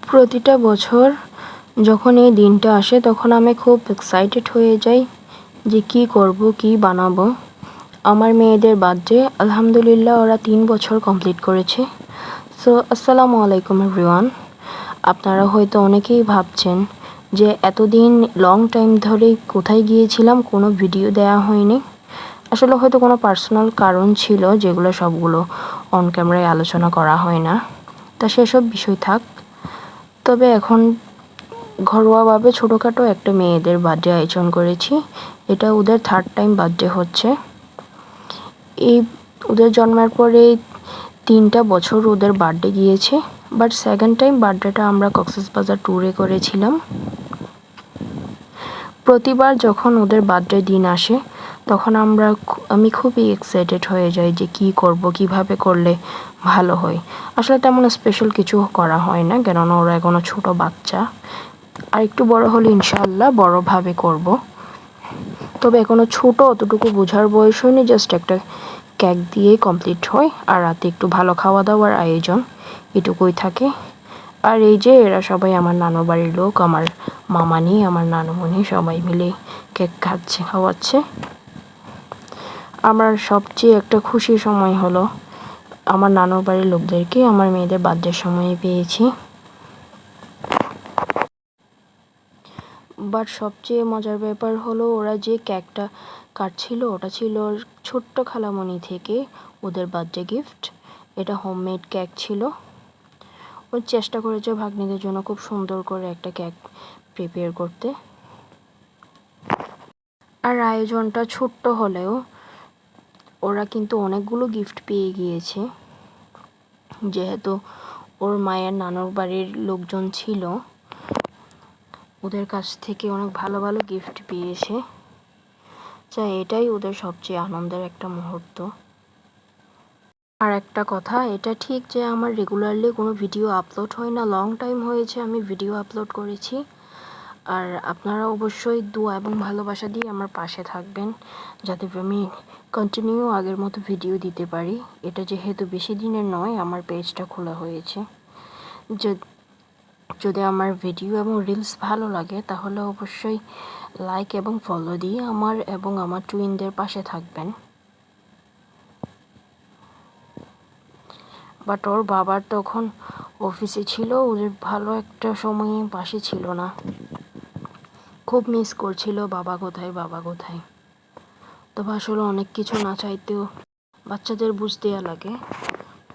প্রতিটা বছর যখন এই দিনটা আসে তখন আমি খুব এক্সাইটেড হয়ে যাই যে কী করব, কী বানাবো। আমার মেয়েদের বার্থডে, আলহামদুলিল্লাহ ওরা 3 বছর কমপ্লিট করেছে। সো আসসালামু আলাইকুম এভরিওয়ান। আপনারা হয়তো অনেকেই ভাবছেন যে এতদিন লং টাইম ধরে কোথায় গিয়েছিলাম, কোনো ভিডিও দেওয়া হয়নি। আসলে হয়তো কোনো পার্সোনাল কারণ ছিল যেগুলো সবগুলো অন ক্যামেরায় আলোচনা করা হয় না, তা সেসব বিষয় থাক। তবে এখন ঘরোয়াভাবে ছোটোখাটো একটা মেয়েদের বার্থডে আয়োজন করেছি। এটা ওদের 3rd টাইম বার্থডে হচ্ছে। এই ওদের জন্মের পরে 3টা বছর ওদের বার্থডে গিয়েছে, বাট 2nd টাইম বার্থডেটা আমরা কক্সবাজার ট্যুরে করেছিলাম। প্রতিবার যখন ওদের বার্থডে দিন আসে তখন আমি খুবই এক্সাইটেড হয়ে যাই যে কী করব, কিভাবে করলে ভালো হয়। আসলে তেমন স্পেশাল কিছু করা হয় না, কেননা ওরা এখনও ছোটো বাচ্চা। আর একটু বড় হলে ইনশাআল্লাহ বড়ভাবে করব। তবে এখনও ছোট, অতটুকু বোঝার বয়স হয়নি, জাস্ট একটা কেক দিয়েই কমপ্লিট হয়। আর রাতে একটু ভালো খাওয়া দাওয়ার আয়োজন, এটুকুই থাকে। আর এই যে এরা সবাই আমার নানুর বাড়ির লোক, আমার মামানি, আমার নানুমণি সবাই মিলে কেক খাওয়াচ্ছে। আমার সবচেয়ে একটা খুশির সময় হলো আমার নানুর বাড়ির লোকদেরকে আমার মেয়েদের বার্থডের সময়ে পেয়েছি। বাট সবচেয়ে মজার ব্যাপার হলো ওরা যে কেকটা কাটছিল ওটা ছিল ছোট্ট খালামণি থেকে ওদের বার্থডে গিফট। এটা হোমমেড কেক ছিল। ও চেষ্টা করেছে ভাগ্নিদের জন্য খুব সুন্দর করে একটা কেক প্রিপেয়ার করতে। আর আয়োজনটা ছোট্ট হলেও ওরা কিন্তু অনেকগুলো গিফট পেয়ে গিয়েছে, যেহেতু ওর মায়ের নানুর বাড়ির লোকজন ছিল, ওদের কাছ থেকে অনেক ভালো ভালো গিফট পেয়েছে। এটাই ওদের সবচেয়ে আনন্দের একটা মুহূর্ত। আর একটা কথা, এটা ঠিক যে আমার রেগুলারলি কোনো ভিডিও আপলোড হয় না, লং টাইম হয়েছে আমি ভিডিও আপলোড করেছি। আর আপনারা অবশ্যই দোয়া এবং ভালোবাসা দিয়ে আমার পাশে থাকবেন, যাতে আমি কন্টিনিউ আগের মতো ভিডিও দিতে পারি। এটা যেহেতু বেশি দিনের নয়, আমার পেজটা খোলা হয়েছে। যদি আমার ভিডিও এবং রিলস ভালো লাগে তাহলে অবশ্যই লাইক এবং ফলো দিয়ে আমার এবং আমার টুইনদের পাশে থাকবেন। বাট ওর বাবার তখন অফিসে ছিল, ওদের ভালো একটা সময় পাশে ছিল না, খুব মিস করছিল বাবা কোথায়, বাবা কোথায়। তবে আসলে অনেক কিছু না চাইতেও বাচ্চাদের বুঝ দেওয়া লাগে।